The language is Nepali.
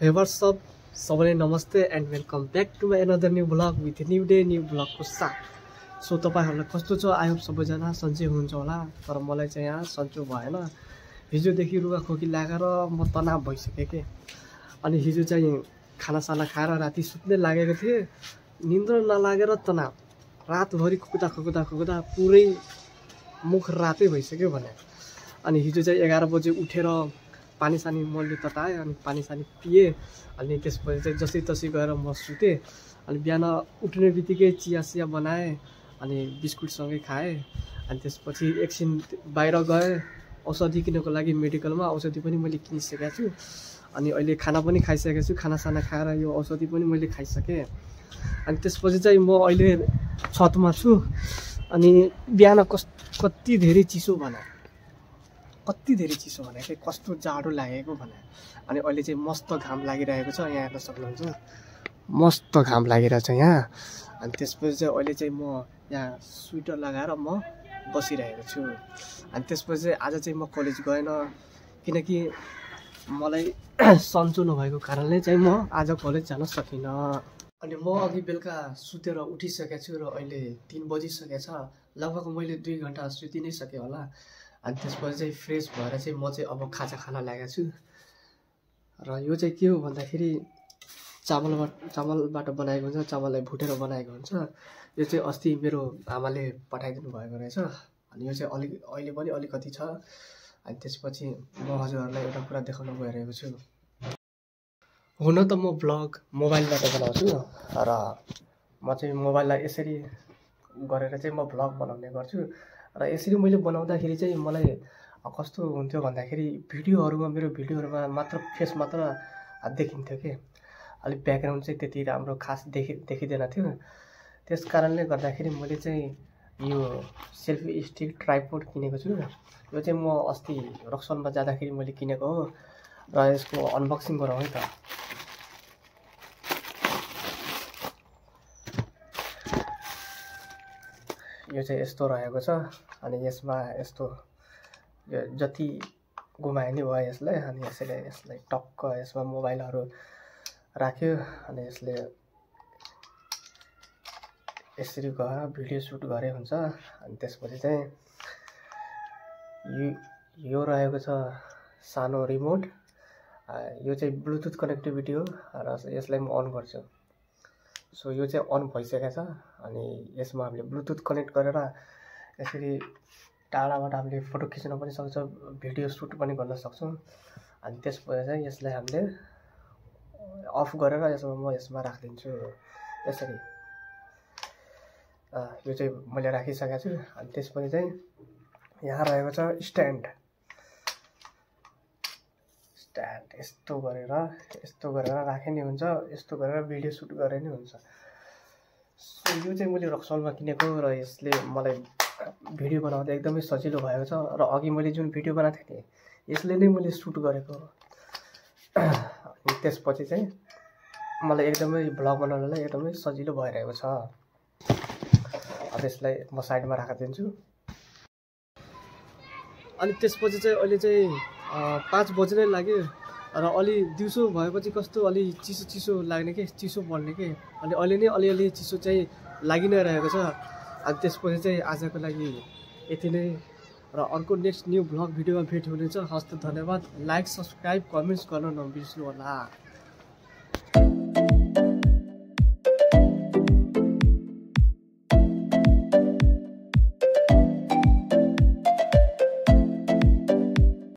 Hey, what's up? सबैलाई नमस्ते and welcome back to my another new blog with new day new ब्लगको साथ। सो तपाईँहरूलाई कस्तो छ? आई होप सबैजना सन्चै हुनुहुन्छ होला। तर मलाई चाहिँ यहाँ सन्चो भएन। हिजोदेखि रुगाखोकी लागेर म तनाव भइसकेँ के। अनि हिजो चाहिँ खानासाना खाएर राति सुत्नै लागेको थिएँ, निन्द्रा नलागेर तनाव रातभरि खुकुदा पुरै मुख रातै भइसक्यो भने। अनि हिजो चाहिँ 11 बजे उठेर पानीसानी मैले तताएँ अनि पानीसानी पिएँ। अनि त्यसपछि चाहिँ जसै तसै गएर म सुतेँ। अनि बिहान उठ्ने बित्तिकै चिया बनाएँ अनि बिस्कुटसँगै खाएँ। अनि त्यसपछि एकछिन बाहिर गएँ औषधि किन्नको लागि मेडिकलमा। औषधि पनि मैले किनिसकेको छु अनि अहिले खाना पनि खाइसकेको छु। खानासाना खाएर यो औषधि पनि मैले खाइसकेँ। अनि त्यसपछि चाहिँ म अहिले छतमा छु। अनि बिहान कति धेरै चिसो भने के कस्तो जाडो लागेको भने। अनि अहिले चाहिँ मस्त घाम लागिरहेको छ, यहाँ हेर्न सक्नुहुन्छ मस्त घाम लागिरहेछ यहाँ। अनि त्यसपछि चाहिँ अहिले चाहिँ म यहाँ स्वेटर लगाएर म बसिरहेको छु। अनि त्यसपछि चाहिँ आज चाहिँ म कलेज गएन किनकि मलाई सन्चो नभएको कारणले चाहिँ म आज कलेज जान सकिनँ। अनि म अघि बेलुका सुतेर उठिसकेको छु र अहिले 3 बजिसकेको छ। लगभग मैले 2 घन्टा सुति नै सकेँ होला। अनि त्यसपछि चाहिँ फ्रेस भएर चाहिँ म चाहिँ अब खाजा खान लागेको छु। र यो चाहिँ के हो भन्दाखेरि चामलबाट बनाएको हुन्छ, चामललाई भुटेर बनाएको हुन्छ। यो चाहिँ अस्ति मेरो आमाले पठाइदिनु भएको रहेछ। अनि यो चाहिँ अहिले पनि अलिकति छ। अनि त्यसपछि म हजुरहरूलाई एउटा कुरा देखाउन गइरहेको छु। हुन त म ब्लग मोबाइलबाट बनाउँछु र म चाहिँ मोबाइललाई यसरी गरेर चाहिँ म ब्लग बनाउने गर्छु। र यसरी मैले बनाउँदाखेरि चाहिँ मलाई कस्तो हुन्थ्यो भन्दाखेरि मेरो भिडियोहरूमा मात्र फेस मात्र देखिन्थ्यो कि। अलिक ब्याकग्राउन्ड चाहिँ त्यति राम्रो खास देखिँदैन थियो। त्यस कारणले गर्दाखेरि मैले चाहिँ यो सेल्फी स्टिक ट्राइपोड किनेको छु। यो चाहिँ म अस्ति रक्सनमा जाँदाखेरि मैले किनेको हो र यसको अनबक्सिङ गरौँ है त। यो चाहिँ यस्तो रहेको छ। अनि यसमा यस्तो यो जति घुमाए नि भयो यसलाई। अनि यसलाई टक्क यसमा मोबाइलहरू राख्यो अनि यसले यसरी गएर भिडियो सुट गरे हुन्छ। अनि त्यसपछि चाहिँ यो रहेको छ सानो रिमोट। यो चाहिँ ब्लुटुथ कनेक्टिभिटी हो र यसलाई म अन गर्छु। सो यो चाहिँ अन भइसकेको छ। अनि यसमा हामीले ब्लुटुथ कनेक्ट गरेर यसरी टाढाबाट हामीले फोटो खिच्न पनि सक्छौँ, भिडियो सुट पनि गर्न सक्छौँ। अनि त्यसपछि चाहिँ यसलाई हामीले अफ गरेर म यसमा राखिदिन्छु यसरी। यो चाहिँ मैले राखिसकेको छु। अनि त्यसपछि चाहिँ यहाँ रहेको छ स्ट्यान्ड। यस्तो गरेर राखे नि हुन्छ, यस्तो गरेर भिडियो सुट गरे नि हुन्छ। सो यो चाहिँ मैले रक्सलमा किनेको र यसले मलाई भिडियो बनाउँदा एकदमै सजिलो भएको छ। र अघि मैले जुन भिडियो बनाएको थिएँ यसले नै मैले सुट गरेको। अनि त्यसपछि चाहिँ मलाई एकदमै भ्लग बनाउनलाई एकदमै सजिलो भइरहेको छ। अब यसलाई म साइडमा राखिदिन्छु। अनि त्यसपछि चाहिँ अहिले चाहिँ 5 बजी नै लाग्यो र अलि दिउँसो भएपछि कस्तो अलि चिसो लाग्ने के, चिसो बढ्ने के। अनि अहिले नै अलिअलि चिसो चाहिँ लागि नै रहेको छ। अनि त्यसपछि चाहिँ आजको लागि यति नै र अर्को नेक्स्ट न्यू ब्लग भिडियोमा भेट हुनेछ। हस्त धन्यवाद। लाइक, सब्सक्राइब, कमेन्ट्स गर्न नबिर्स्नु होला।